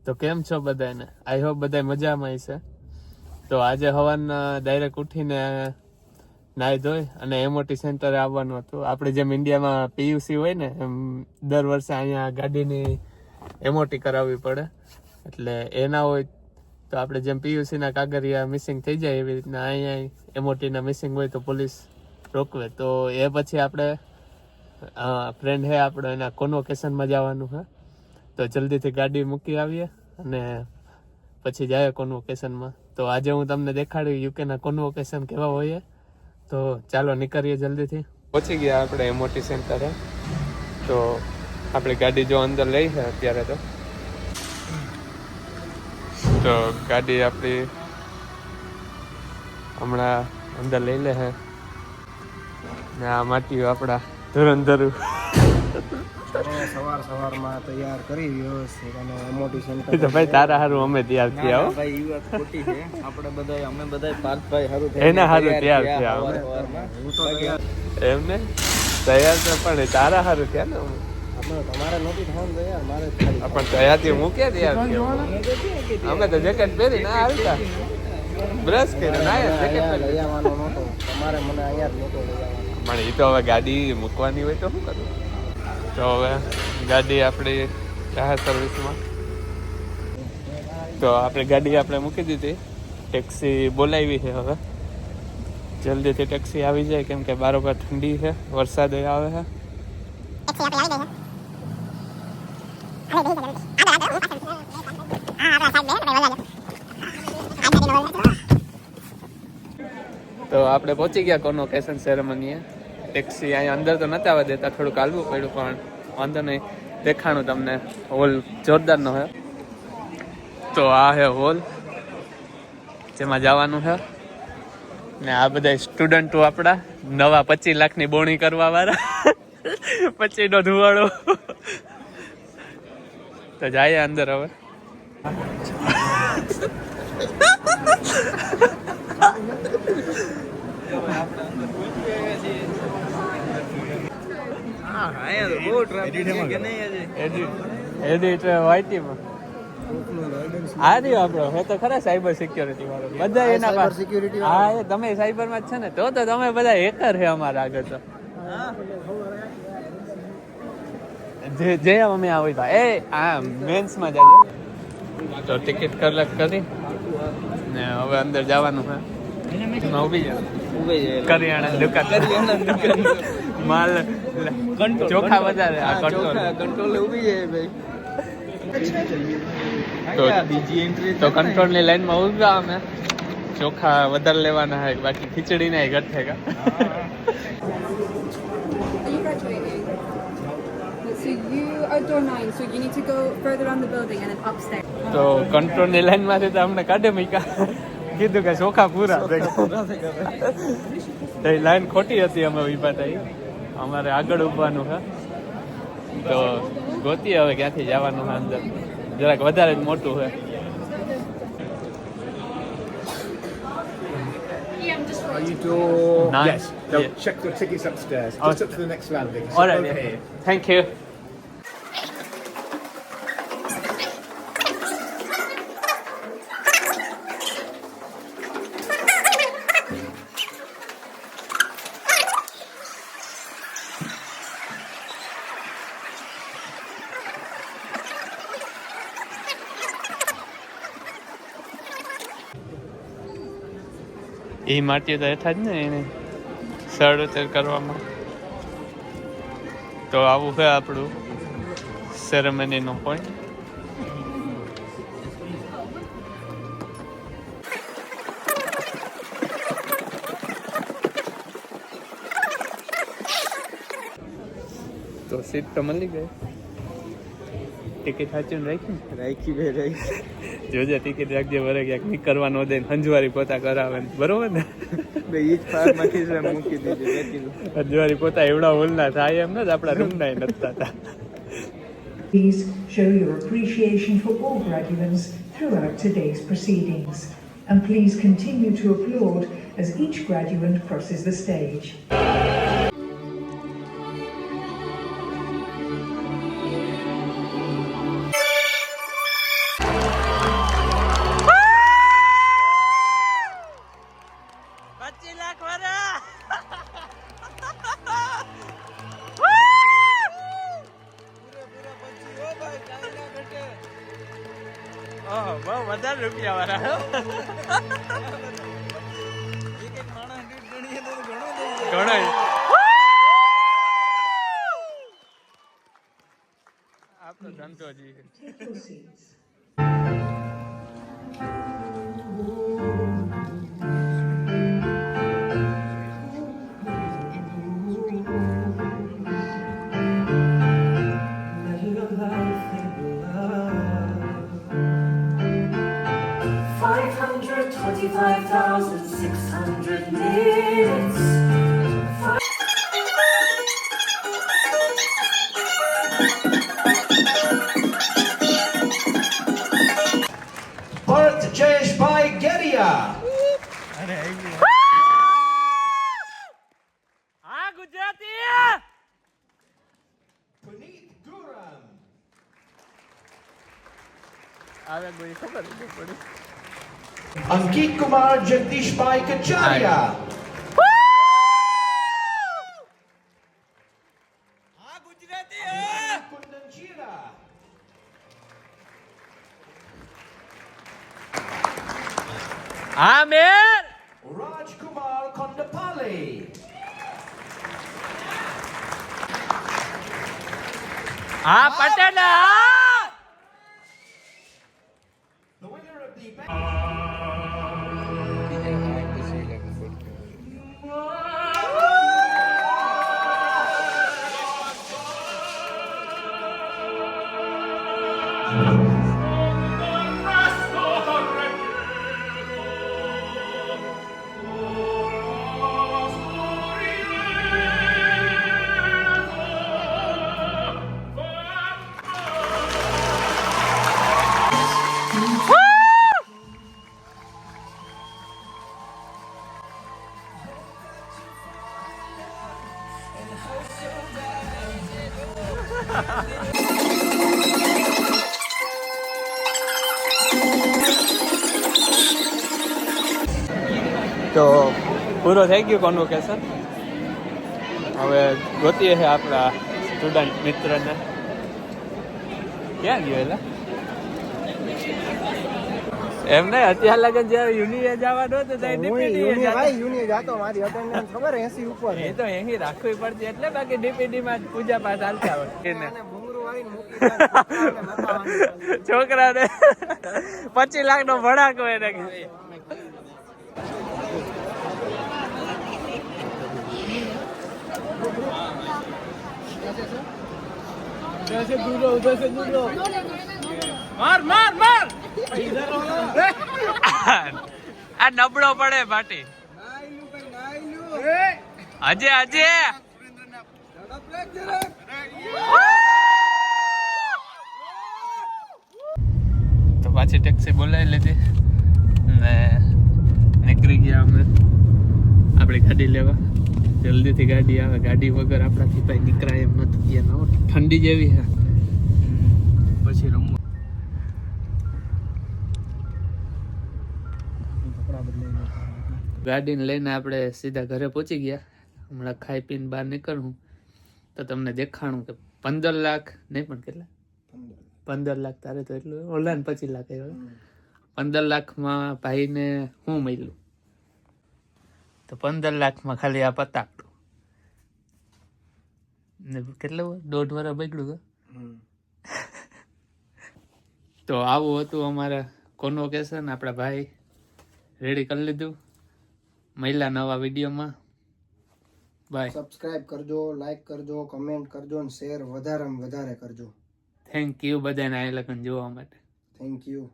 તો કેમ છો બધાને? આઈ હોપ બધા મજામાં છે. તો આજે હવારના ડાયરેક્ટ ઉઠીને નાહી ધોઈ અને એમઓટી સેન્ટરે આવવાનું હતું. આપણે જેમ ઇન્ડિયામાં પીયુસી હોય ને એમ દર વર્ષે અહીંયા ગાડીની એમઓટી કરાવવી પડે. એટલે એ ના હોય તો આપણે જેમ પીયુસીના કાગળિયા મિસિંગ થઈ જાય એવી રીતના અહીંયા એમઓટીના મિસિંગ હોય તો પોલીસ રોકવે. તો એ પછી આપણે ફ્રેન્ડ હે આપણે એના કોન્વોકેશનમાં જવાનું છે. તો જલ્દીથી ગાડી મૂકી આવીએ અને પછી જાય કોન્વોકેશનમાં. તો આજે હું તમને દેખાડ્યું યુકેના કોન્વોકેશન કેવા હોય. તો ચાલો નીકળીએ જલ્દીથી. પહોંચી ગયા આપણે એમઓટી સેન્ટરે. તો આપણી ગાડી જો અંદર લઈ છે અત્યારે તો ગાડી આપણી હમણાં અંદર લઈ લે છે ને આ માટીઓ આપણા ધરંધરું સવારમાં તૈયાર કરી વ્યવસ્થિત અને એમઓટી સેન્ટર તો ભાઈ તારા હારું અમે તૈયાર થયા હો. ભાઈ ઈ વાત ખોટી છે. અમે બધા પાર્થભાઈ હારું એના હારું તૈયાર થયા અમે. હું તો એમને તૈયાર તો પણ તારા હારું થયા ને અમે. તમારે નહોતી થવાનું તૈયાર, મારે પણ તૈયારથી હું ક્યાં તૈયાર થયો? અમે તો જેકેટ પહેરી ના આવતા, બ્રશ કરીને ના જેકેટ પહેરી લઈ આવવાનો નહોતો. તમારે મને અહીંયા જ નહોતો લઈ આવવાનો. પણ એ તો હવે ગાડી મૂકવાની હોય તો શું કરું? તો હવે ગાડી આપણી રાહત સર્વિસમાં. તો આપણે ગાડી આપણે મૂકી દીધી, ટેક્સી બોલાવી છે. હવે જલ્દીથી ટેક્સી આવી જાય કેમ કે બારોબાર ઠંડી છે, વરસાદ આવે છે. તો આપણે પહોંચી ગયા કોન્વોકેશન સેરેમનીએ. ટેક્સી અહીંયા અંદર તો નતા આવવા દેતા, થોડુંક હાલવું પડ્યું પણ વાંધો નહીં. દેખાણું તમને હોલ જોરદારનો છે. તો આ છે હોલ જેમાં જવાનું છે ને આ બધા સ્ટુડન્ટો આપણા નવા 25 લાખની બોણી કરવા વાળા 25 નો ધુવાડો. તો જાય અંદર હવે. આ રહ્યો આપણો હે તો ખરા સાયબર સિક્યોરિટી વાળો. બધા એના પાસે. હા એ તમે સાયબરમાં જ છે ને? તો તમે બધા હેકર છે અમારા આગળ. તો જે અમે આવી તા એ આ મેન્સમાં જાજો. તો ટિકિટ કલેક્ટ કરી ને હવે અંદર જવાનું છે. ઉભી કરિયાણા દુકાન માલ ચોખા વધારે આ કંટ્રોલ ઊભી જાય ભાઈ. તો કંટ્રોલની લાઈનમાં ઉભા અમે. ચોખા વધારે લેવાના હોય, બાકી ખીચડી ના ઘટ થેગા. So you are door 9, so you need to go further on the building and then upstairs. તો કંટ્રોલની લાઈનમાંથી તો અમને કાઢે મૂક્યા. કીધું કે ચોખા પૂરા તો એ લાઈન ખોટી હતી. અમે ઊભા થઈ, અમારે આગળ ઉભવાનું છે. તો ગોતીએ હવે ક્યાંથી જવાનું છે અંદર. જરાક વધારે જ મોટું છે. Are you door? Nine. Yes. They'll Yeah. check your tickets upstairs. Oh. Just up to the next landing. So All right, over yeah. here. Thank you. એ માટી તો હેઠા જ ને એને સળતર કરવામાં. તો આવું છે આપણું સેરેમનીનો પોઈન્ટ. તો સીટ તો મળી ગઈ. ટિકિટ સાચીને રાખી જોજે ટિકિટ રાખજે. વરે ક્યાંક નીકળવા ન દે, હંજવારી પોતા કરાવે બરોબર ને? હંજવારી પોતા એવડા હોલના થાય એમ ને આપણા રૂમના નથી થતા. Please show your appreciation for all graduates throughout today's proceedings, and please continue to applaud as each graduate crosses the stage. વધારે રૂપિયા વાળા ઘણો આપણો ધંધો જી Take your seats. Bharat Jayeshbhai Geria. હા ગુજરાતી Puneet Guram. આવે કોઈ ખબર નથી પડી Ankit Kumar Jagdishbhai Kacharia. Kundan Chira. હા મેર Rajkumar Kondapalli. હા પટેલ હા The winner of the તો પૂરો થઈ ગયો કોન્વોકેશન હવે ગોતીએ છે આપણા સ્ટુડન્ટ મિત્રને ક્યાં ગયો એલા એમ નહીં અત્યાર લગન જ્યારે યુનિએ જવાનો હતો તો યુનિ જાતો મારી અટેન્ડન્સ ખબર 80 ઉપર એ તો અહીં રાખવી પડતી એટલે બાકી ડીપીડી માં પૂજા પાઠ ચાલતા હોય એને છોકરાને 25 લાખ નો ભડાકો એને માર માર માર આ નબળો પડે ભાટી અજે અજે તો પાછી ટેક્સી બોલાવી લીધી ને નીકળી ગયા અમે આપણી ગાડી લેવા જલ્દીથી ગાડી આવે ગાડી વગર આપણાથી ભાઈ નીકળાય એમ નથી ગયા ઠંડી જેવી છે પછી રમવા ગાડીને લઈને આપણે સીધા ઘરે પહોંચી ગયા હમણાં ખાઈ પીને બહાર નીકળવું તો તમને દેખાણું કે 15 લાખ નહીં પણ કેટલા 15 લાખ તારે તો એટલું ઓલા ને 25 લાખ આવ્યો 15 લાખમાં ભાઈને શું મળ્યું તો 15 લાખમાં ખાલી આ પતાકડું ને કેટલું 1.5 વર્ષ બગડ્યું તો આવું હતું અમારા કોન્વોકેશન આપણા ભાઈ રેડી કરી લીધું મહિલા નવા વિડીયોમાં બાય સબસ્ક્રાઇબ કરજો લાઈક કરજો કમેન્ટ કરજો અને શેર વધારેમાં વધારે કરજો થેન્ક યુ બધાને આ લગન જોવા માટે થેન્ક યુ